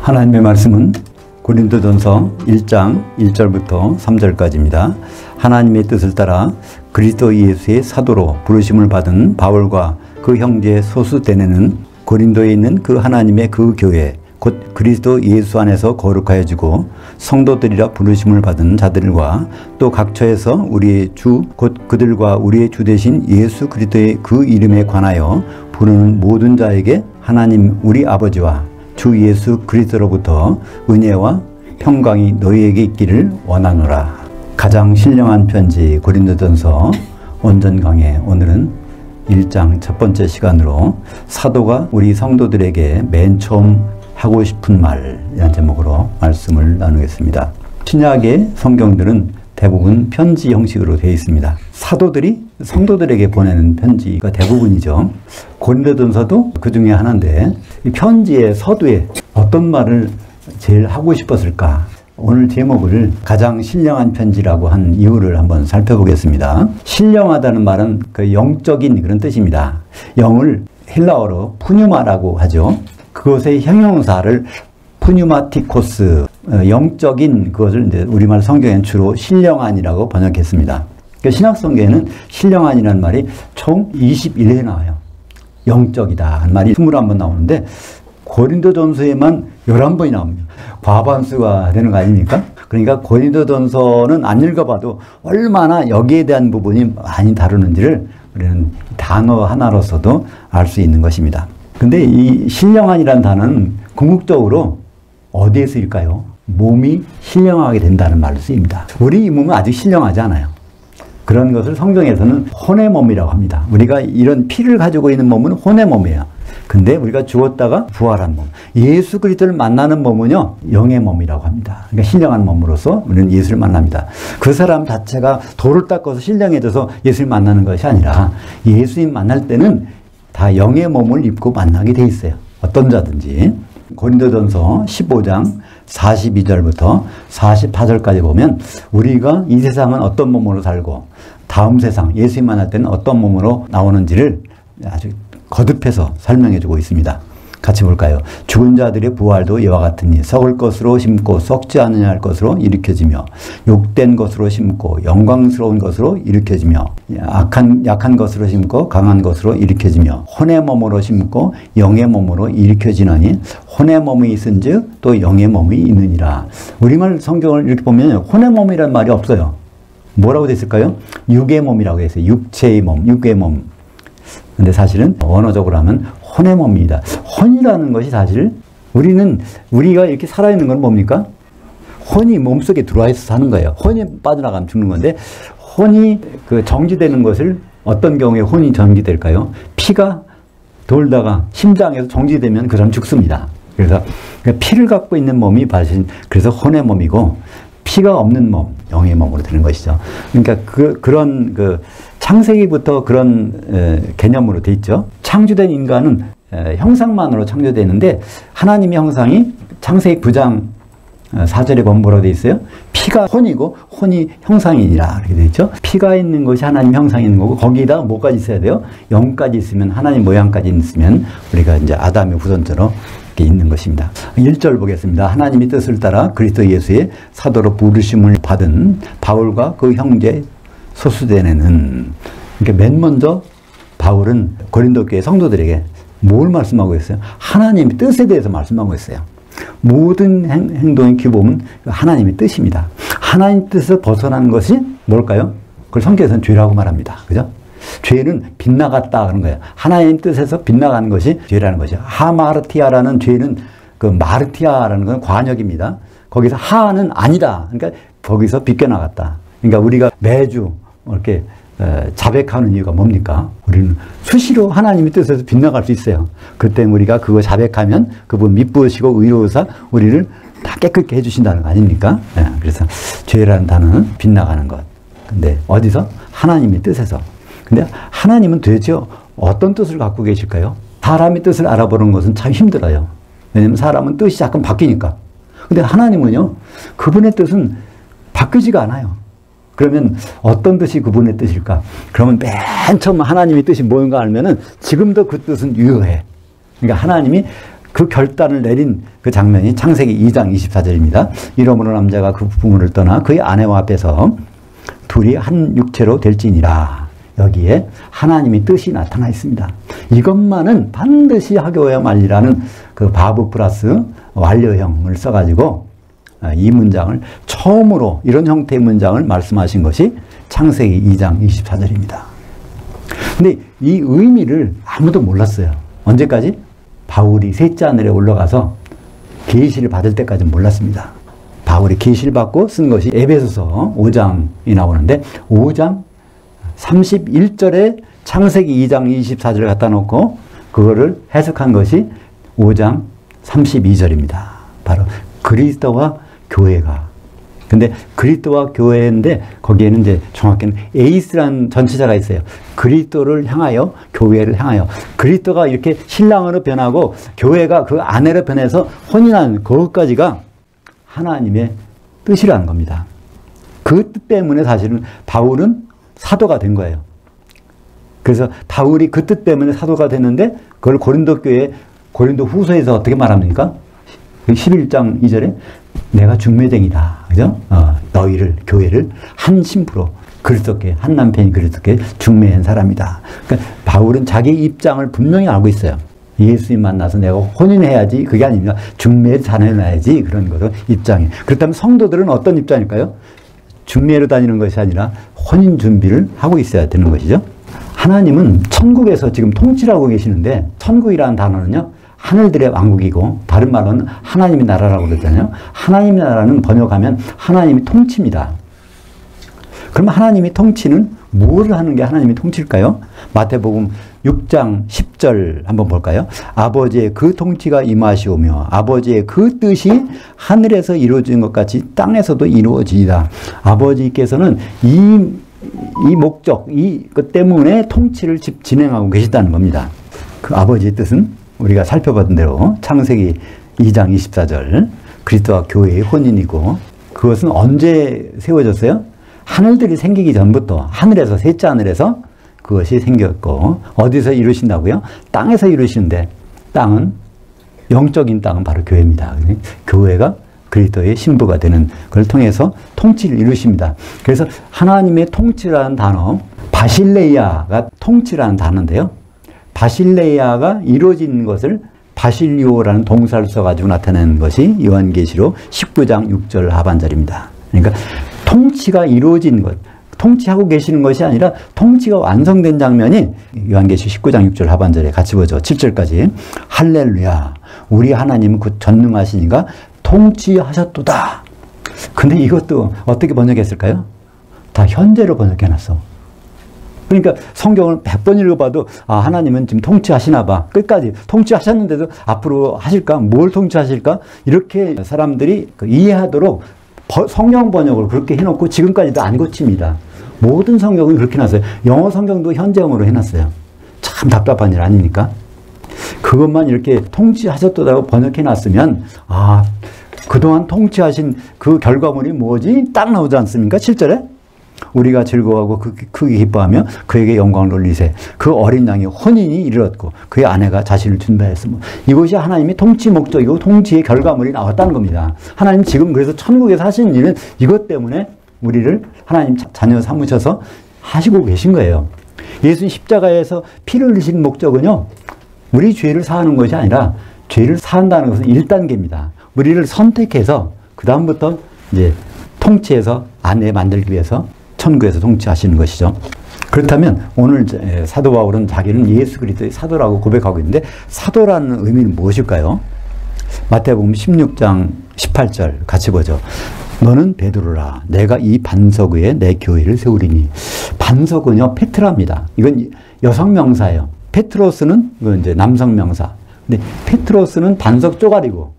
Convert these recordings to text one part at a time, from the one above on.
하나님의 말씀은 고린도전서 1장 1절부터 3절까지입니다. 하나님의 뜻을 따라 그리스도 예수의 사도로 부르심을 받은 바울과 그 형제 소수대네는 고린도에 있는 그 하나님의 그 교회 곧 그리스도 예수 안에서 거룩하여지고 성도들이라 부르심을 받은 자들과 또 각처에서 우리의 주 곧 그들과 우리의 주 되신 예수 그리스도의 그 이름에 관하여 부르는 모든 자에게 하나님 우리 아버지와 주 예수 그리스도로부터 은혜와 평강이 너희에게 있기를 원하노라. 가장 신령한 편지 고린도전서 온전 강해. 오늘은 1장 첫 번째 시간으로 사도가 우리 성도들에게 맨 처음 하고 싶은 말이라는 제목으로 말씀을 나누겠습니다. 신약의 성경들은 대부분 편지 형식으로 되어 있습니다. 사도들이 성도들에게 보내는 편지가 대부분이죠. 고린도전서도 그 중에 하나인데 이 편지의 서두에 어떤 말을 제일 하고 싶었을까? 오늘 제목을 가장 신령한 편지라고 한 이유를 한번 살펴보겠습니다. 신령하다는 말은 그 영적인 그런 뜻입니다. 영을 헬라어로 푸뉴마라고 하죠. 그것의 형용사를 푸뉴마티코스, 영적인 그것을 이제 우리말 성경에는 주로 신령한이라고 번역했습니다. 그러니까 신약 성경에는 신령한이라는 말이 총 21회 나와요. 영적이다 하는 말이 21번 나오는데 고린도전서에만 11번이 나옵니다. 과반수가 되는 거 아닙니까? 그러니까 고린도전서는 안 읽어봐도 얼마나 여기에 대한 부분이 많이 다루는지를 우리는 단어 하나로서도 알 수 있는 것입니다. 근데 이 신령한이라는 단어는 궁극적으로 어디에 쓰일까요? 몸이 신령하게 된다는 말로 쓰입니다. 우리 이 몸은 아직 신령하지 않아요. 그런 것을 성경에서는 혼의 몸이라고 합니다. 우리가 이런 피를 가지고 있는 몸은 혼의 몸이에요. 근데 우리가 죽었다가 부활한 몸, 예수 그리스도를 만나는 몸은요, 영의 몸이라고 합니다. 그러니까 신령한 몸으로서 우리는 예수를 만납니다. 그 사람 자체가 돌을 닦아서 신령해져서 예수를 만나는 것이 아니라 예수님 만날 때는 다 영의 몸을 입고 만나게 돼 있어요. 어떤 자든지. 고린도전서 15장 42절부터 44절까지 보면 우리가 이 세상은 어떤 몸으로 살고 다음 세상 예수님 만날 때는 어떤 몸으로 나오는지를 아주 거듭해서 설명해 주고 있습니다. 같이 볼까요? 죽은 자들의 부활도 이와 같으니 썩을 것으로 심고 썩지 않느냐 할 것으로 일으켜지며 욕된 것으로 심고 영광스러운 것으로 일으켜지며 약한 것으로 심고 강한 것으로 일으켜지며 혼의 몸으로 심고 영의 몸으로 일으켜지나니 혼의 몸이 있은즉 또 영의 몸이 있느니라. 우리말 성경을 이렇게 보면 혼의 몸이라는 말이 없어요. 뭐라고 되어 있을까요? 육의 몸이라고 되어 있어요. 육체의 몸, 육의 몸. 근데 사실은 원어적으로 하면 혼의 몸입니다. 혼이라는 것이 사실 우리가 이렇게 살아있는 건 뭡니까? 혼이 몸속에 들어와 있어서 사는 거예요. 혼이 빠져나가면 죽는 건데 혼이 그 정지되는 것을 어떤 경우에 혼이 정지될까요? 피가 돌다가 심장에서 정지되면 그 사람 죽습니다. 그래서 피를 갖고 있는 몸이 그래서 혼의 몸이고 피가 없는 몸, 영의 몸으로 되는 것이죠. 그러니까 그런 창세기부터 그런 개념으로 돼 있죠. 창조된 인간은 형상만으로 창조되는데 하나님의 형상이 창세기 9장 4절에 보면 뭐라고 돼 있어요? 피가 혼이고 혼이 형상이니라 이렇게 돼 있죠. 피가 있는 것이 하나님 형상이 있는 거고 거기다 뭐까지 있어야 돼요? 영까지 있으면 하나님 모양까지 있으면 우리가 이제 아담의 후손처럼 이렇게 있는 것입니다. 1절 보겠습니다. 하나님의 뜻을 따라 그리스도 예수의 사도로 부르심을 받은 바울과 그 형제 소수대네는 그러니까 맨 먼저 바울은 고린도 교회 성도들에게 뭘 말씀하고 있어요? 하나님의 뜻에 대해서 말씀하고 있어요. 모든 행동의 기본은 하나님의 뜻입니다. 하나님의 뜻에서 벗어나는 것이 뭘까요? 그걸 성경에서는 죄라고 말합니다. 그죠? 죄는 빗나갔다 그런 거예요. 하나님 뜻에서 빗나가는 것이 죄라는 것이죠. 하마르티아라는 죄는 그 마르티아라는 건 관역입니다. 거기서 하는 아니다. 그러니까 거기서 비껴나갔다. 그러니까 우리가 매주 이렇게 자백하는 이유가 뭡니까? 우리는 수시로 하나님의 뜻에서 빗나갈 수 있어요. 그때 우리가 그거 자백하면 그분 미쁘시고 의로우사 우리를 다 깨끗게 해주신다는 거 아닙니까? 네, 그래서 죄라는 단어는 빗나가는 것. 근데 어디서? 하나님의 뜻에서. 근데 하나님은 도대체 어떤 뜻을 갖고 계실까요? 사람의 뜻을 알아보는 것은 참 힘들어요. 왜냐하면 사람은 뜻이 자꾸 바뀌니까. 근데 하나님은요, 그분의 뜻은 바뀌지가 않아요. 그러면 어떤 뜻이 그분의 뜻일까? 그러면 맨 처음 하나님의 뜻이 뭔가 알면은 지금도 그 뜻은 유효해. 그러니까 하나님이 그 결단을 내린 그 장면이 창세기 2장 24절입니다. 이러므로 남자가 그 부모를 떠나 그의 아내와 합해서 둘이 한 육체로 될지니라. 여기에 하나님의 뜻이 나타나 있습니다. 이것만은 반드시 하고야 말리라는 그 바브 플러스 완료형을 써가지고 이 문장을 처음으로 이런 형태의 문장을 말씀하신 것이 창세기 2장 24절입니다. 근데 이 의미를 아무도 몰랐어요. 언제까지? 바울이 셋째 하늘에 올라가서 계시를 받을 때까지 몰랐습니다. 바울이 계시를 받고 쓴 것이 에베소서 5장이 나오는데 5장 31절에 창세기 2장 24절을 갖다 놓고 그거를 해석한 것이 5장 32절입니다. 바로 그리스도와 교회가. 근데 그리스도와 교회인데 거기에는 이제 정확히는 에이스라는 전치사가 있어요. 그리스도를 향하여 교회를 향하여. 그리스도가 이렇게 신랑으로 변하고 교회가 그 아내로 변해서 혼인하는 그것까지가 하나님의 뜻이라는 겁니다. 그 뜻 때문에 사실은 바울은 사도가 된 거예요. 그래서 바울이 그 뜻 때문에 사도가 됐는데 그걸 고린도 교회 고린도 후서에서 어떻게 말합니까? 11장 2절에 내가 중매쟁이다. 그죠? 너희를, 교회를 한 신부로 그리스도께, 한 남편이 그리스도께 중매한 사람이다. 그러니까 바울은 자기 입장을 분명히 알고 있어요. 예수님 만나서 내가 혼인해야지 그게 아닙니다. 중매를 다녀야지 그런 것은 입장이에요. 그렇다면 성도들은 어떤 입장일까요? 중매로 다니는 것이 아니라 혼인 준비를 하고 있어야 되는 것이죠. 하나님은 천국에서 지금 통치를 하고 계시는데 천국이라는 단어는요. 하늘들의 왕국이고 다른 말로는 하나님의 나라라고 그러잖아요. 하나님의 나라는 번역하면 하나님의 통치입니다. 그럼 하나님의 통치는 무엇을 하는 게 하나님의 통치일까요? 마태복음 6장 10절 한번 볼까요? 아버지의 그 통치가 임하시오며 아버지의 그 뜻이 하늘에서 이루어진 것 같이 땅에서도 이루어지이다. 아버지께서는 이 목적, 이것 때문에 통치를 진행하고 계시다는 겁니다. 그 아버지의 뜻은 우리가 살펴봤던 대로 창세기 2장 24절 그리스도와 교회의 혼인이고 그것은 언제 세워졌어요? 하늘들이 생기기 전부터 하늘에서 셋째 하늘에서 그것이 생겼고 어디서 이루신다고요? 땅에서 이루시는데 땅은 영적인 땅은 바로 교회입니다. 교회가 그리스도의 신부가 되는 걸 통해서 통치를 이루십니다. 그래서 하나님의 통치라는 단어 바실레이아가 통치라는 단어인데요. 바실레이아가 이루어진 것을 바실리오라는 동사를 써가지고 나타내는 것이 요한계시록 19장 6절 하반절입니다. 그러니까 통치가 이루어진 것, 통치하고 계시는 것이 아니라 통치가 완성된 장면이 요한계시록 19장 6절 하반절에 같이 보죠. 7절까지 할렐루야 우리 하나님은 곧 전능하시니가 통치하셨도다. 근데 이것도 어떻게 번역했을까요? 다 현재로 번역해놨어. 그러니까 성경을 100번 읽어봐도 아 하나님은 지금 통치하시나 봐. 끝까지 통치하셨는데도 앞으로 하실까? 뭘 통치하실까? 이렇게 사람들이 이해하도록 성경 번역을 그렇게 해놓고 지금까지도 안 고칩니다. 모든 성경은 그렇게 해놨어요. 영어 성경도 현재형으로 해놨어요. 참 답답한 일 아닙니까? 그것만 이렇게 통치하셨다고 번역해놨으면 아 그동안 통치하신 그 결과물이 뭐지? 딱 나오지 않습니까? 7절에? 우리가 즐거워하고 크게 기뻐하며 그에게 영광을 돌리세. 그 어린 양의 혼인이 이르렀고 그의 아내가 자신을 준비했으며 이것이 하나님의 통치 목적이고 통치의 결과물이 나왔다는 겁니다. 하나님 지금 그래서 천국에서 하시는 일은 이것 때문에 우리를 하나님 자녀 삼으셔서 하시고 계신 거예요. 예수님 십자가에서 피를 흘리신 목적은요. 우리 죄를 사하는 것이 아니라 죄를 사한다는 것은 1단계입니다. 우리를 선택해서 그 다음부터 이제 통치해서 아내 만들기 위해서 천국에서 통치하시는 것이죠. 그렇다면 오늘 사도 바울은 자기는 예수 그리스도의 사도라고 고백하고 있는데 사도라는 의미는 무엇일까요? 마태복음 16장 18절 같이 보죠. 너는 베드로라 내가 이 반석 위에 내 교회를 세우리니. 반석은요 페트라입니다. 이건 여성 명사예요. 페트로스는 이제 남성 명사. 근데 페트로스는 반석 쪼가리고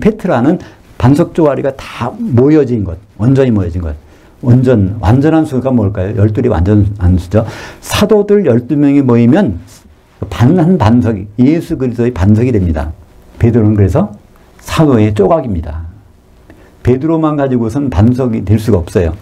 페트라는 반석 쪼가리가 다 모여진 것, 온전히 모여진 것. 완전한 수가 뭘까요? 12이 완전한 수죠. 사도들 12명이 모이면 한 반석이, 예수 그리스도의 반석이 됩니다. 베드로는 그래서 사도의 조각입니다. 베드로만 가지고선 반석이 될 수가 없어요.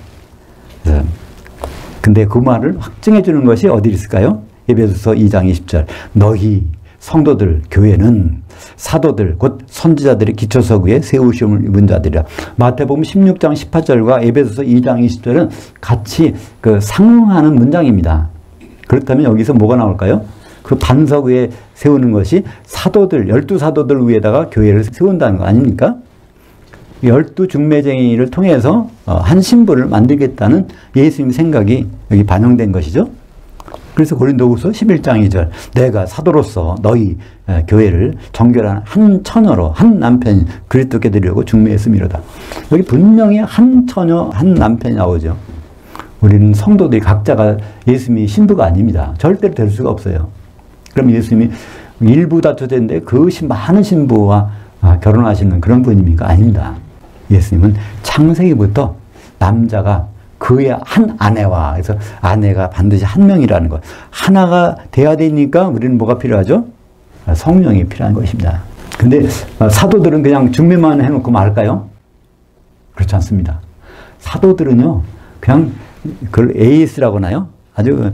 근데 그 말을 확증해 주는 것이 어디 있을까요? 에베소서 2장 20절. 너희 성도들, 교회는 사도들, 곧 선지자들의 기초석 위에 세우심을 입은 자들이라. 마태복음 16장 18절과 에베소서 2장 20절은 같이 상응하는 문장입니다. 그렇다면 여기서 뭐가 나올까요? 그 반석 위에 세우는 것이 사도들, 12사도들 위에다가 교회를 세운다는 거 아닙니까? 12중매쟁이를 통해서 한 신부를 만들겠다는 예수님 생각이 여기 반영된 것이죠. 그래서 고린도후서 11장 2절, 내가 사도로서 너희 교회를 정결한 한 처녀로 한 남편 그리스도께 드리려고 중매했음이로다. 여기 분명히 한 처녀 한 남편이 나오죠. 우리는 성도들이 각자가 예수님이 신부가 아닙니다. 절대로 될 수가 없어요. 그럼 예수님이 일부 다투되는데 그 많은 신부와 결혼하시는 그런 분입니까? 아닙니다. 예수님은 창세기부터 남자가 그의 한 아내와, 그래서 아내가 반드시 한 명이라는 것, 하나가 돼야 되니까 우리는 뭐가 필요하죠? 성령이 필요한 것입니다. 근데 사도들은 그냥 중매만 해놓고 말까요? 그렇지 않습니다. 사도들은요, 그냥 그걸 AS라고 하나요? 아주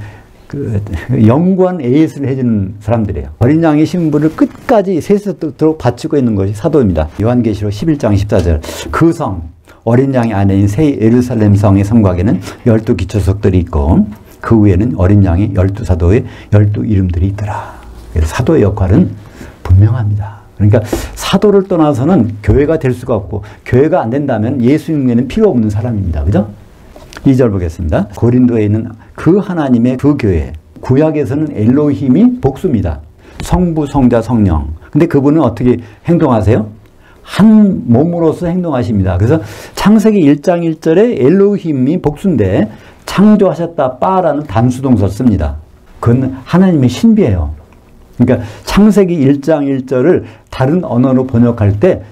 영구한 AS를 해주는 사람들이에요. 어린 양의 신부를 끝까지 세세토록 바치고 있는 것이 사도입니다. 요한계시록 11장 14절, 그 성, 어린 양의 아내인 새 예루살렘 성의 성곽에는 12기초석들이 있고 그 위에는 어린 양의 12사도의 12이름들이 있더라. 그래서 사도의 역할은 분명합니다. 그러니까 사도를 떠나서는 교회가 될 수가 없고, 교회가 안 된다면 예수님에는 필요 없는 사람입니다. 그죠? 2절 보겠습니다. 고린도에 있는 그 하나님의 그 교회, 구약에서는 엘로힘이 복수입니다. 성부, 성자, 성령. 근데 그분은 어떻게 행동하세요? 한 몸으로서 행동하십니다. 그래서 창세기 1장 1절에 엘로힘이 복수인데 창조하셨다 빠라는 단수동사를 씁니다. 그건 하나님의 신비예요. 그러니까 창세기 1장 1절을 다른 언어로 번역할 때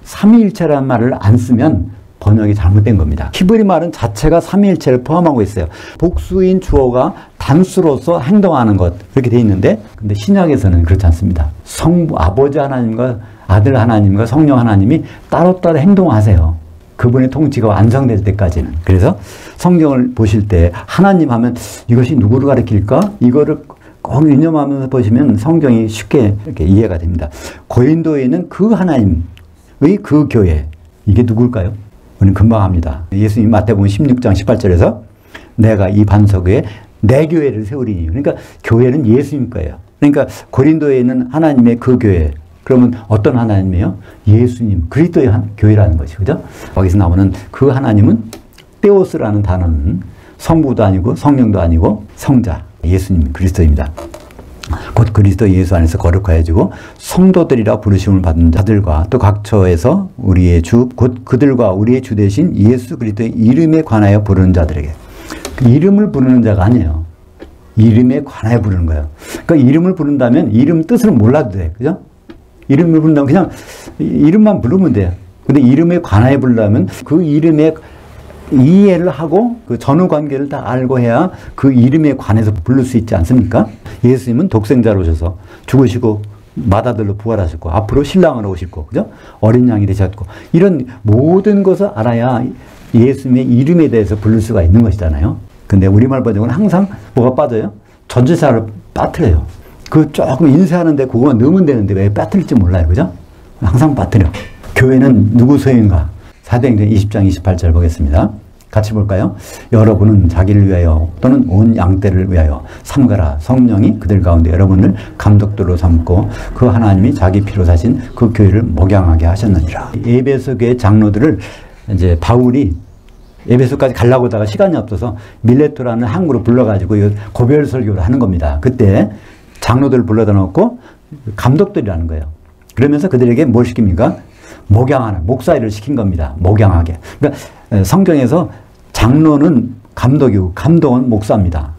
삼위일체라는 말을 안 쓰면 번역이 잘못된 겁니다. 히브리 말은 자체가 삼위일체를 포함하고 있어요. 복수인 주어가 단수로서 행동하는 것, 그렇게 돼 있는데, 근데 신약에서는 그렇지 않습니다. 성부, 아버지 하나님과 아들 하나님과 성령 하나님이 따로따로 행동하세요. 그분의 통치가 완성될 때까지는. 그래서 성경을 보실 때 하나님 하면 이것이 누구를 가리킬까? 이거를 꼭 유념하면서 보시면 성경이 쉽게 이렇게 이해가 됩니다. 고린도에 있는 그 하나님의 그 교회, 이게 누굴까요? 우리는 금방 합니다. 예수님 마태복음 16장 18절에서 내가 이 반석 위에 내 교회를 세우리니. 그러니까 교회는 예수님 거예요. 그러니까 고린도에 있는 하나님의 그 교회. 그러면 어떤 하나님이에요? 예수님, 그리스도의 교회라는 것이, 그죠? 거기서 나오는 그 하나님은 테오스라는 단어는 성부도 아니고 성령도 아니고 성자, 예수님, 그리스도입니다. 곧 그리스도 예수 안에서 거룩하여지고 성도들이라 부르심을 받은 자들과 또 각처에서 우리의 주, 곧 그들과 우리의 주 대신 예수 그리스도의 이름에 관하여 부르는 자들에게. 그 이름을 부르는 자가 아니에요. 이름에 관하여 부르는 거예요. 그러니까 이름을 부른다면 이름 뜻을 몰라도 돼. 그죠? 이름을 부른다면 그냥 이름만 부르면 돼요. 근데 이름에 관하여 부르려면 그 이름에 이해를 하고 그 전후 관계를 다 알고 해야 그 이름에 관해서 부를 수 있지 않습니까? 예수님은 독생자로 오셔서 죽으시고 마다들로 부활하셨고 앞으로 신랑으로 오실 거, 그죠? 어린 양이 되셨고 이런 모든 것을 알아야 예수님의 이름에 대해서 부를 수가 있는 것이잖아요. 근데 우리말 번역은 항상 뭐가 빠져요? 전치사를 빠뜨려요. 그 조금 인쇄하는데 그거만 넣으면 되는데 왜 빠뜨릴지 몰라요. 그죠? 항상 빠뜨려. 교회는 누구 소유인가? 사도행전 20장 28절 보겠습니다. 같이 볼까요? 여러분은 자기를 위하여 또는 온 양떼를 위하여 삼가라. 성령이 그들 가운데 여러분을 감독들로 삼고 그 하나님이 자기 피로 사신 그 교회를 목양하게 하셨느니라. 에베소 교회 장로들을 이제 바울이 에베소까지 가려고 하다가 시간이 없어서 밀레토라는 항구로 불러가지고 고별 설교를 하는 겁니다. 그때 장로들을 불러다 놓고 감독들이라는 거예요. 그러면서 그들에게 뭘 시킵니까? 목양하는, 목사 일을 시킨 겁니다. 목양하게. 그러니까 성경에서 장로는 감독이고 감독은 목사입니다.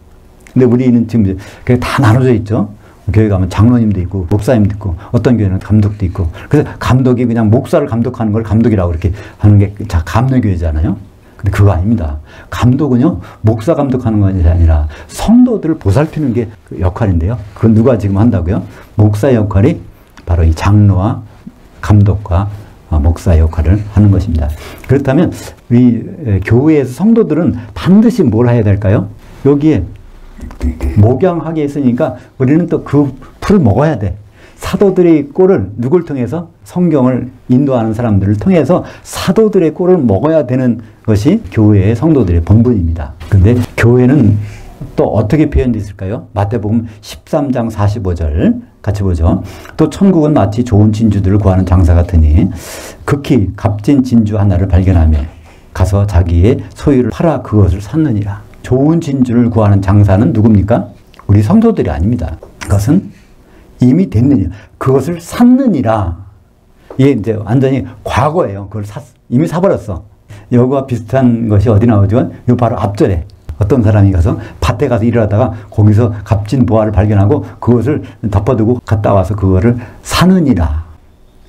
근데 우리는 지금 다 나눠져 있죠. 교회 가면 장로님도 있고 목사님도 있고 어떤 교회는 감독도 있고. 그래서 감독이 그냥 목사를 감독하는 걸 감독이라고 이렇게 하는 게 감로교회잖아요. 근데 그거 아닙니다. 감독은요, 목사 감독하는 것이 아니라 성도들을 보살피는 게 그 역할인데요. 그건 누가 지금 한다고요? 목사의 역할이 바로 이 장로와 감독과 목사의 역할을 하는 것입니다. 그렇다면 우리 교회에서 성도들은 반드시 뭘 해야 될까요? 여기에 목양하게 했으니까 우리는 또 그 풀을 먹어야 돼. 사도들의 꼴을 누굴 통해서? 성경을 인도하는 사람들을 통해서 사도들의 꼴을 먹어야 되는 것이 교회의 성도들의 본분입니다. 근데 교회는 또 어떻게 표현되어 있을까요? 마태복음 13장 45절 같이 보죠. 또 천국은 마치 좋은 진주들을 구하는 장사 같으니 극히 값진 진주 하나를 발견하며 가서 자기의 소유를 팔아 그것을 샀느니라. 좋은 진주를 구하는 장사는 누굽니까? 우리 성도들이 아닙니다. 그것은 이미 됐느니라. 그것을 샀느니라. 이게 이제 완전히 과거예요. 그걸 이미 사버렸어. 이거와 비슷한 것이 어디 나오죠? 이거 바로 앞절에 어떤 사람이 가서 밭에 가서 일을 하다가 거기서 값진 보화를 발견하고 그것을 덮어두고 갔다 와서 그거를 사느니라.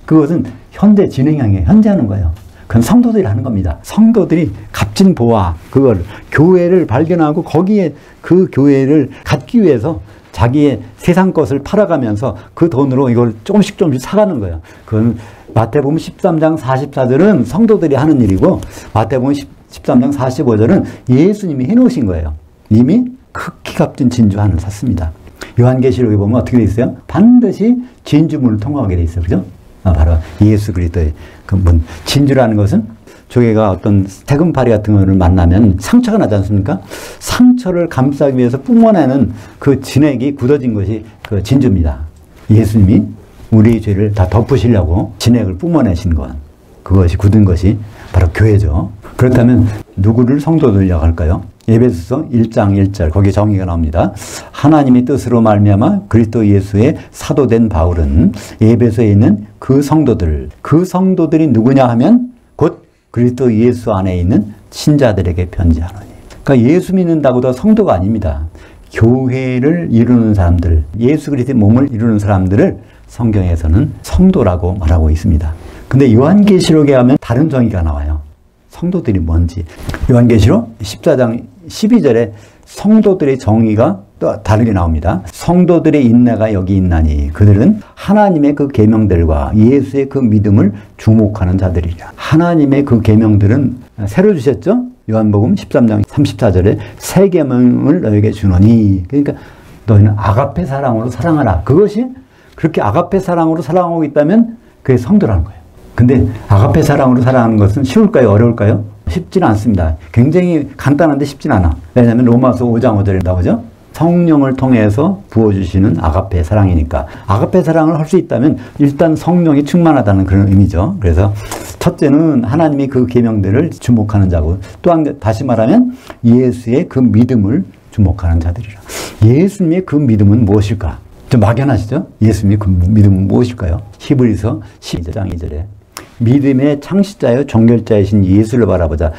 그것은 현재 진행형이에요. 현재 하는 거예요. 그건 성도들이 하는 겁니다. 성도들이 값진 보화, 그걸 교회를 발견하고 거기에 그 교회를 갖기 위해서 자기의 세상 것을 팔아가면서 그 돈으로 이걸 조금씩 사가는 거예요. 그건 마태복음 13장 44절은 성도들이 하는 일이고 마태복음 13장 45절은 예수님이 해놓으신 거예요. 이미 극히 값진 진주 하나를 샀습니다. 요한계시록에 보면 어떻게 돼 있어요? 반드시 진주문을 통과하게 돼 있어요. 그죠? 바로 예수 그리스도의 그 문. 진주라는 것은 조개가 어떤 세금파리 같은 거를 만나면 상처가 나지 않습니까? 상처를 감싸기 위해서 뿜어내는 그 진액이 굳어진 것이 그 진주입니다. 예수님이 우리의 죄를 다 덮으시려고 진액을 뿜어내신 것, 그것이 굳은 것이 바로 교회죠. 그렇다면 누구를 성도들이라고 할까요? 에베소서 1장 1절 거기에 정의가 나옵니다. 하나님의 뜻으로 말미암아 그리스도 예수의 사도된 바울은 에베소에 있는 그 성도들이 누구냐 하면 곧 그리스도 예수 안에 있는 신자들에게 편지하노니. 그러니까 예수 믿는다고도 성도가 아닙니다. 교회를 이루는 사람들, 예수 그리스도의 몸을 이루는 사람들을 성경에서는 성도라고 말하고 있습니다. 근데 요한계시록에 하면 다른 정의가 나와요. 성도들이 뭔지. 요한계시록 14장 12절에 성도들의 정의가 또 다르게 나옵니다. 성도들의 인내가 여기 있나니 그들은 하나님의 그 계명들과 예수의 그 믿음을 주목하는 자들이라. 하나님의 그 계명들은 새로 주셨죠? 요한복음 13장 34절에 새 계명을 너에게 주노니. 그러니까 너희는 아가페 사랑으로 사랑하라. 그것이 그렇게 아가페 사랑으로 사랑하고 있다면 그게 성도라는 거예요. 근데 아가페 사랑으로 사랑하는 것은 쉬울까요? 어려울까요? 쉽지는 않습니다. 굉장히 간단한데 쉽진 않아. 왜냐하면 로마서 5장 5절에 나오죠. 성령을 통해서 부어주시는 아가페 사랑이니까. 아가페 사랑을 할 수 있다면 일단 성령이 충만하다는 그런 의미죠. 그래서 첫째는 하나님이 그 계명들을 주목하는 자고, 또한 다시 말하면 예수의 그 믿음을 주목하는 자들이라. 예수님의 그 믿음은 무엇일까? 좀 막연하시죠? 예수님의 그 믿음은 무엇일까요? 히브리서 12장 2절에 믿음의 창시자여 종결자이신 예수를 바라보자.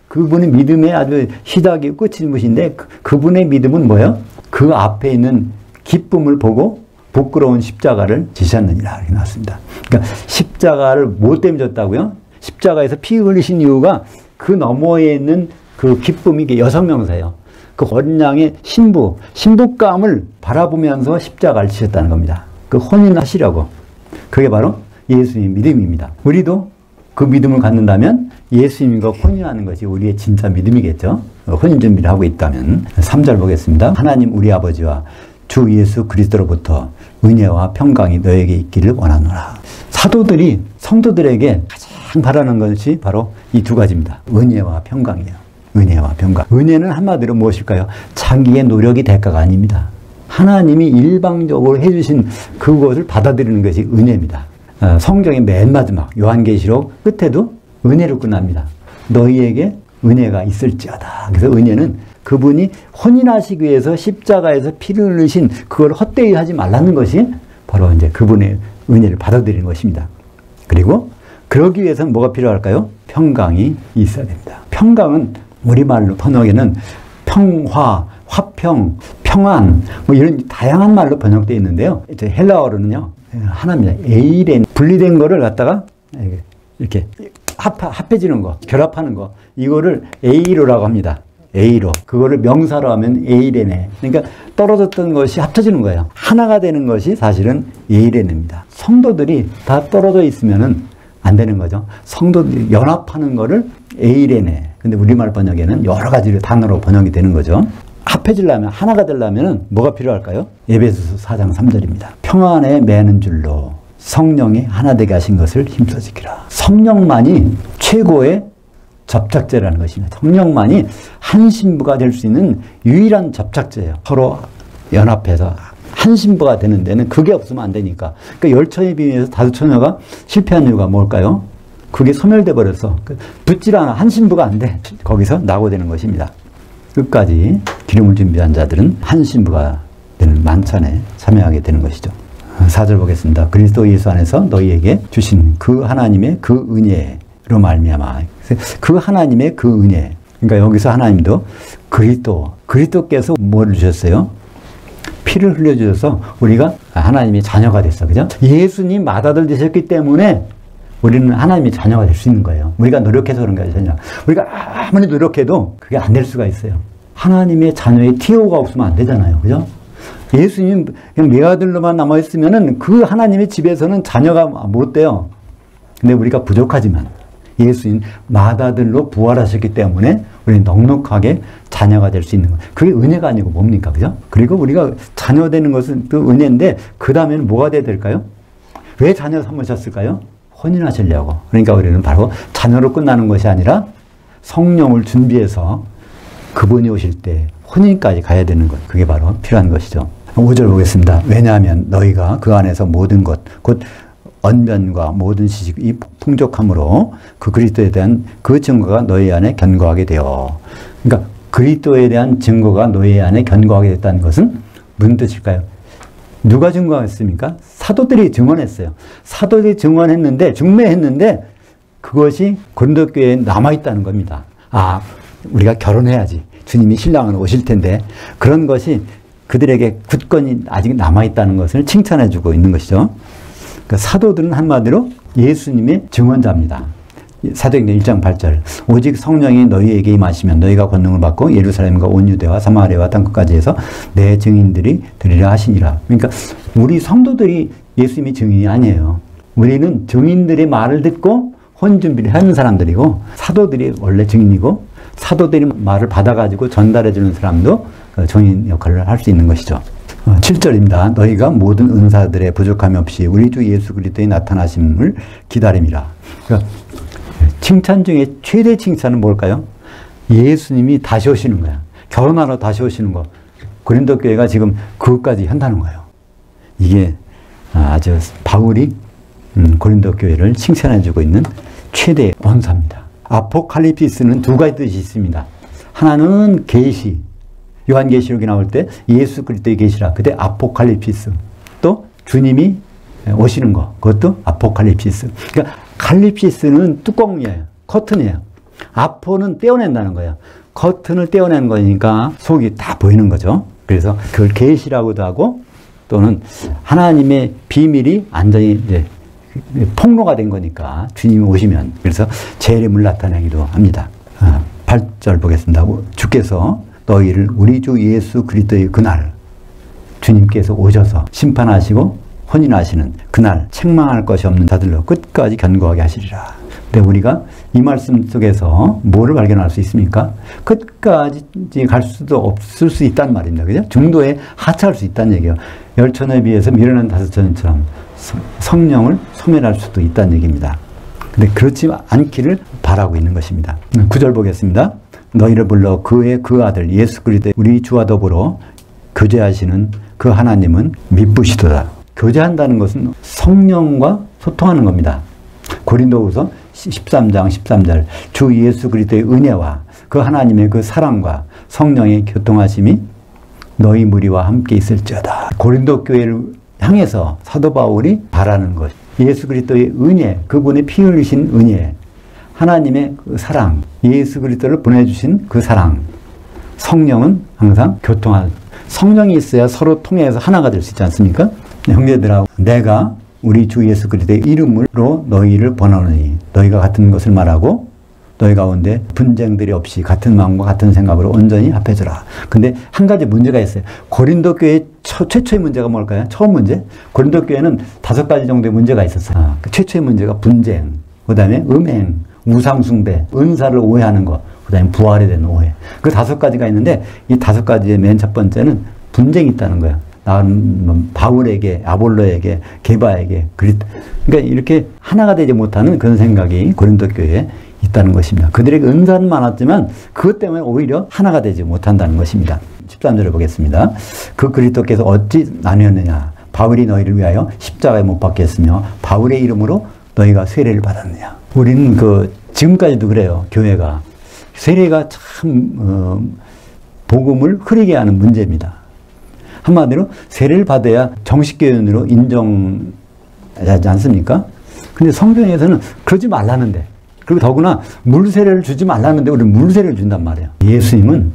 그분의 믿음의 아주 시작이 끝이 무엇인데 그분의 믿음은 뭐예요? 그 앞에 있는 기쁨을 보고 부끄러운 십자가를 지셨느니라 이렇게 나왔습니다. 그러니까 십자가를 뭐 때문에 졌다고요? 십자가에서 피 흘리신 이유가 그 너머에 있는 그 기쁨이 여섯 명사예요. 그 어린 양의 신부감을 바라보면서 십자가를 지셨다는 겁니다. 그 혼인하시려고. 그게 바로 예수님의 믿음입니다. 우리도 그 믿음을 갖는다면 예수님과 혼인하는 것이 우리의 진짜 믿음이겠죠. 혼인 준비를 하고 있다면. 3절 보겠습니다. 하나님 우리 아버지와 주 예수 그리스도로부터 은혜와 평강이 너에게 있기를 원하노라. 사도들이 성도들에게 가장 바라는 것이 바로 이 두 가지입니다. 은혜와 평강이에요. 은혜와 평강. 은혜는 한마디로 무엇일까요? 자기의 노력이 대가가 아닙니다. 하나님이 일방적으로 해주신 그것을 받아들이는 것이 은혜입니다. 성경의 맨 마지막 요한계시록 끝에도 은혜로 끝납니다. 너희에게 은혜가 있을지어다. 그래서 은혜는 그분이 혼인하시기 위해서 십자가에서 피를 흘리신 그걸 헛되이 하지 말라는 것이 바로 이제 그분의 은혜를 받아들이는 것입니다. 그리고 그러기 위해서는 뭐가 필요할까요? 평강이 있어야 됩니다. 평강은 우리말로 번역에는 평화, 화평, 평안 뭐 이런 다양한 말로 번역되어 있는데요. 이제 헬라어로는요. 하나입니다. 에이렌 분리된 거를 갖다가 이렇게 합해지는 거, 결합하는 거 이거를 에이로라고 합니다. 에이로. 그거를 명사로 하면 에이레네. 그러니까 떨어졌던 것이 합쳐지는 거예요. 하나가 되는 것이 사실은 에이레네입니다. 성도들이 다 떨어져 있으면은 안 되는 거죠. 성도들이 연합하는 거를 에이레네. 근데 우리말 번역에는 여러 가지 단어로 번역이 되는 거죠. 합해지려면, 하나가 되려면 뭐가 필요할까요? 에베소서 4장 3절입니다. 평안에 매는 줄로 성령이 하나 되게 하신 것을 힘써 지키라. 성령만이 최고의 접착제라는 것입니다. 성령만이 한 신부가 될 수 있는 유일한 접착제예요. 서로 연합해서 한 신부가 되는 데는 그게 없으면 안 되니까. 그러니까 10처녀 비밀에서 5처녀가 실패한 이유가 뭘까요? 그게 소멸돼 버려서 붙질 않아. 한 신부가 안 돼. 거기서 낙오되는 것입니다. 끝까지 기름을 준비한 자들은 한 신부가 되는 만찬에 참여하게 되는 것이죠. 4절 보겠습니다. 그리스도 예수 안에서 너희에게 주신 그 하나님의 그 은혜로 말미암아. 그 하나님의 그 은혜. 그러니까 여기서 하나님도 그리스도께서 뭐를 주셨어요? 피를 흘려주셔서 우리가 하나님의 자녀가 됐어. 그죠? 예수님 맏아들 되셨기 때문에 우리는 하나님의 자녀가 될 수 있는 거예요. 우리가 노력해서 그런 게 아니라 우리가 아무리 노력해도 그게 안 될 수가 있어요. 하나님의 자녀의 TO가 없으면 맏아들로만 되잖아요. 그죠? 예수님 그냥 맏아들로만 남아있으면은 그 하나님의 집에서는 자녀가 못 돼요. 근데 우리가 부족하지만 예수님 맏아들로 부활하셨기 때문에 우리는 넉넉하게 자녀가 될 수 있는 거예요. 그게 은혜가 아니고 뭡니까? 그죠? 그리고 우리가 자녀 되는 것은 또 은혜인데 그 다음에는 뭐가 돼야 될까요? 왜 자녀 삼으셨을까요? 혼인하시려고. 그러니까 우리는 바로 자녀로 끝나는 것이 아니라 성령을 준비해서 그분이 오실 때 혼인까지 가야 되는 것. 그게 바로 필요한 것이죠. 5절 보겠습니다. 왜냐하면 너희가 그 안에서 모든 것, 곧 언변과 모든 지식이 풍족함으로 그 그리스도에 대한 그 증거가 너희 안에 견고하게 되어. 그러니까 그리스도에 대한 증거가 너희 안에 견고하게 됐다는 것은 무슨 뜻일까요? 누가 증거했습니까? 사도들이 증언했어요. 사도들이 증언했는데, 중매했는데 그것이 고린도 교회에 남아있다는 겁니다. 아, 우리가 결혼해야지. 주님이 신랑은 오실 텐데 그런 것이 그들에게 굳건히 아직 남아있다는 것을 칭찬해주고 있는 것이죠. 그러니까 사도들은 한마디로 예수님의 증언자입니다. 사도행전 1장 8절 오직 성령이 너희에게 임하시면 너희가 권능을 받고 예루살렘과 온 유대와 사마리아와 땅끝까지 해서 내 증인들이 되리라 하시니라. 그러니까 우리 성도들이 예수님의 증인이 아니에요. 우리는 증인들의 말을 듣고 혼 준비를 하는 사람들이고 사도들이 원래 증인이고 사도들이 말을 받아가지고 전달해 주는 사람도 증인 역할을 할 수 있는 것이죠. 7절입니다. 너희가 모든 은사들의 부족함이 없이 우리 주 예수 그리스도의 나타나심을 기다림이라. 그러니까 칭찬 중에 최대 칭찬은 뭘까요? 예수님이 다시 오시는 거야. 결혼하러 다시 오시는 거. 고린도 교회가 지금 그것까지 한다는 거예요. 이게 아주 바울이 고린도 교회를 칭찬해주고 있는 최대 원사입니다. 아포칼립시스는 두 가지 뜻이 있습니다. 하나는 계시. 요한계시록이 나올 때 예수 그리스도의 계시라. 그때 아포칼립시스. 또 주님이 오시는 거. 그것도 아포칼립시스. 그러니까 칼립시스는 뚜껑이에요. 커튼이에요. 아포는 떼어낸다는 거예요. 커튼을 떼어낸 거니까 속이 다 보이는 거죠. 그래서 그걸 계시라고도 하고 또는 하나님의 비밀이 완전히 이제 폭로가 된 거니까 주님이 오시면 그래서 재림을 나타내기도 합니다. 8절 보겠습니다. 주께서 너희를 우리 주 예수 그리스도의 그날 주님께서 오셔서 심판하시고 혼인하시는 그날 책망할 것이 없는 자들로 끝까지 견고하게 하시리라. 근데 우리가 이 말씀 속에서 뭐를 발견할 수 있습니까? 끝까지 갈 수도 없을 수 있다는 말입니다. 그죠? 중도에 하차할 수 있다는 얘기예요. 10처녀에 비해서 미련한 5처녀처럼 성령을 소멸할 수도 있다는 얘기입니다. 근데 그렇지 않기를 바라고 있는 것입니다. 9절 보겠습니다. 너희를 불러 그의 그 아들 예수 그리스도 우리 주와 더불어 교제하시는 그 하나님은 미쁘시도다. 교제한다는 것은 성령과 소통하는 겁니다. 고린도후서 13장 13절 주 예수 그리스도의 은혜와 그 하나님의 그 사랑과 성령의 교통하심이 너희 무리와 함께 있을지어다. 고린도 교회를 향해서 사도 바울이 바라는 것. 예수 그리스도의 은혜, 그분의 피 흘리신 은혜, 하나님의 그 사랑, 예수 그리스도를 보내주신 그 사랑, 성령은 항상 교통한, 성령이 있어야 서로 통해서 하나가 될 수 있지 않습니까? 형제들아, 내가 우리 주 예수 그리스도의 이름으로 너희를 권하노니 너희가 같은 것을 말하고 너희 가운데 분쟁들이 없이 같은 마음과 같은 생각으로 온전히 합해져라. 근데 한 가지 문제가 있어요. 고린도 교회의 최초의 문제가 뭘까요? 처음 문제? 고린도 교회는 5가지 정도의 문제가 있었어요. 그 최초의 문제가 분쟁, 그 다음에 음행, 우상숭배, 은사를 오해하는 것, 그 다음에 부활에 대한 오해. 그 5가지가 있는데 이 5가지의 맨 첫 번째는 분쟁이 있다는 거야. 나는 바울에게, 아볼로에게, 게바에게, 그러니까 이렇게 하나가 되지 못하는 그런 생각이 고린도 교회에 있다는 것입니다. 그들에게 은사는 많았지만 그것 때문에 오히려 하나가 되지 못한다는 것입니다. 13절을 보겠습니다. 그 그리스도께서 어찌 나뉘었느냐. 바울이 너희를 위하여 십자가에 못 박혔으며 바울의 이름으로 너희가 세례를 받았느냐. 우리는 지금까지도 그래요. 교회가. 세례가 참 복음을 흐리게 하는 문제입니다. 한마디로 세례를 받아야 정식교인으로 인정하지 않습니까? 근데 성경에서는 그러지 말라는데, 그리고 더구나 물세례를 주지 말라는데 우리는 물세례를 준단 말이에요. 예수님은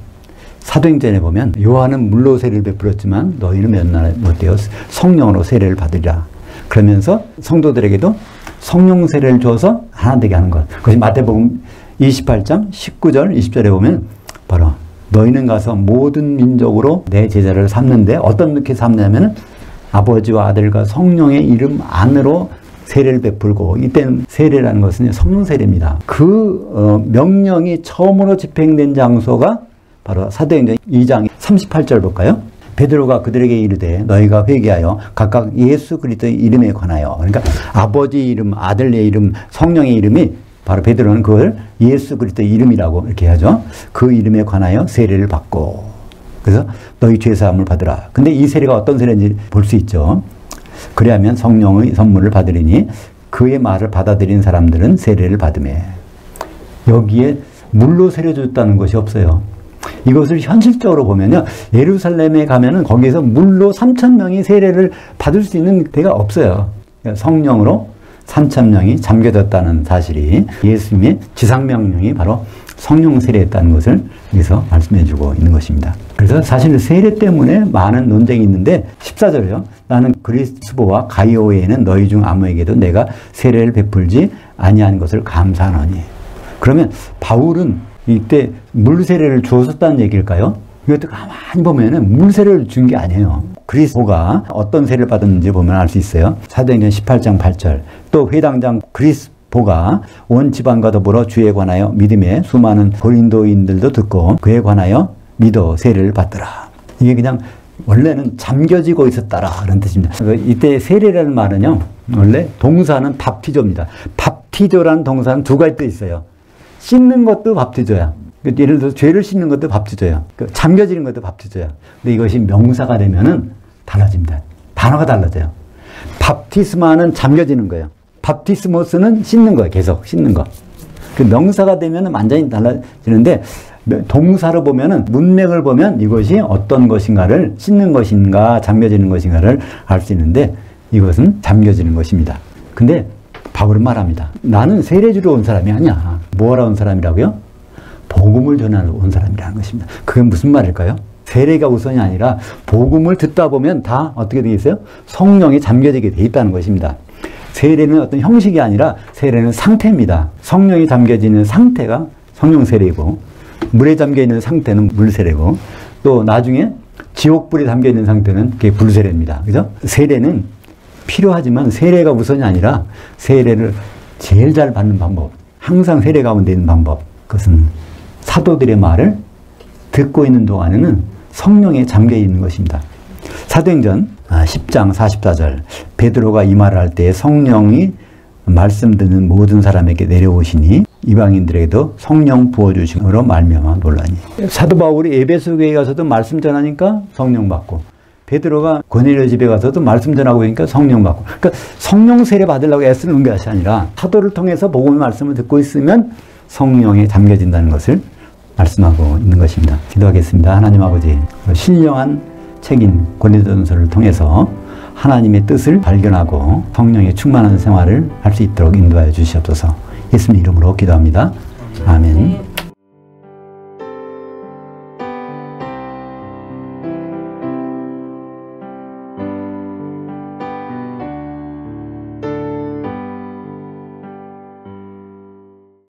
사도행전에 보면 요한은 물로 세례를 베풀었지만 너희는 몇 날 못되어 성령으로 세례를 받으리라. 그러면서 성도들에게도 성령 세례를 줘서 하나 되게 하는 것. 그것이 마태복음 28장 19절 20절에 보면 바로 너희는 가서 모든 민족으로 내 제자를 삼는데 어떻게 삼냐면 아버지와 아들과 성령의 이름 안으로 세례를 베풀고, 이때는 세례라는 것은 성령 세례입니다. 그 명령이 처음으로 집행된 장소가 바로 사도행전 2장 38절 볼까요? 베드로가 그들에게 이르되 너희가 회개하여 각각 예수 그리스도의 이름에 관하여, 그러니까 아버지 이름, 아들의 이름, 성령의 이름이 바로 베드로는 그걸 예수 그리스도의 이름이라고 이렇게 하죠. 그 이름에 관하여 세례를 받고, 그래서 너희 죄사함을 받으라. 근데 이 세례가 어떤 세례인지 볼 수 있죠. 그리하면 성령의 선물을 받으리니 그의 말을 받아들인 사람들은 세례를 받으매. 여기에 물로 세례 줬다는 것이 없어요. 이것을 현실적으로 보면요, 예루살렘에 가면은 거기에서 물로 3,000명이 세례를 받을 수 있는 데가 없어요. 그러니까 성령으로 3,000명이 잠겨졌다는 사실이, 예수님의 지상명령이 바로 성령 세례였다는 것을 여기서 말씀해 주고 있는 것입니다. 그래서 사실 세례 때문에 많은 논쟁이 있는데 14절에요. 나는 그리스보와 가이오에는 너희 중 아무에게도 내가 세례를 베풀지 아니한 것을 감사하노니. 그러면 바울은 이때 물세례를 주었다는 얘기일까요? 이것도 가만히 보면은 물세례를 준 게 아니에요. 그리스보가 어떤 세례를 받았는지 보면 알 수 있어요. 사도행전 18장 8절. 또 회당장 그리스보가 온 지방과 더불어 주에 관하여 믿음에 수많은 고린도인들도 듣고 그에 관하여 믿어 세례를 받더라. 이게 그냥 원래는 잠겨지고 있었다라 그런 뜻입니다. 이때 세례라는 말은요, 원래 동사는 밥티조입니다. 밥티조라는 동사는 두 가지 뜻이 있어요. 씻는 것도 밥티조야. 예를 들어서 죄를 씻는 것도 밥티조야. 잠겨지는 것도 밥티조야. 근데 이것이 명사가 되면은 달라집니다. 단어가 달라져요. 밥티스마는 잠겨지는 거예요. 밥티스모스는 씻는 거예요. 계속 씻는 거. 그 명사가 되면은 완전히 달라지는데, 동사로 보면은 문맥을 보면 이것이 어떤 것인가를, 씻는 것인가 잠겨지는 것인가를 알 수 있는데, 이것은 잠겨지는 것입니다. 근데 바울은 말합니다. 나는 세례 주러 온 사람이 아니야. 뭐하러 온 사람이라고요? 복음을 전하러 온 사람이라는 것입니다. 그게 무슨 말일까요? 세례가 우선이 아니라 복음을 듣다 보면 다 어떻게 되겠어요? 성령이 잠겨지게 돼 있다는 것입니다. 세례는 어떤 형식이 아니라 세례는 상태입니다. 성령이 잠겨지는 상태가 성령 세례이고, 물에 잠겨있는 상태는 물 세례고, 또 나중에 지옥불에 잠겨있는 상태는 그게 불 세례입니다. 그죠? 세례는 필요하지만 세례가 우선이 아니라 세례를 제일 잘 받는 방법, 항상 세례 가운데 있는 방법, 그것은 사도들의 말을 듣고 있는 동안에는 성령에 잠겨 있는 것입니다. 사도행전 10장 44절, 베드로가 이 말을 할 때 성령이 말씀 듣는 모든 사람에게 내려오시니 이방인들에게도 성령 부어주심으로 말미암아 놀라니. 사도 바울이 에베소 교회에 가서도 말씀 전하니까 성령 받고, 베드로가 고넬료 집에 가서도 말씀 전하고 있으니까 성령 받고. 그러니까 성령 세례 받으려고 애쓰는 것이 아니라 사도를 통해서 복음의 말씀을 듣고 있으면 성령에 잠겨진다는 것을 말씀하고 있는 것입니다. 기도하겠습니다. 하나님 아버지, 신령한 책인 고린도전서를 통해서 하나님의 뜻을 발견하고 성령의 충만한 생활을 할 수 있도록 인도하여 주시옵소서. 예수님 이름으로 기도합니다. 아멘.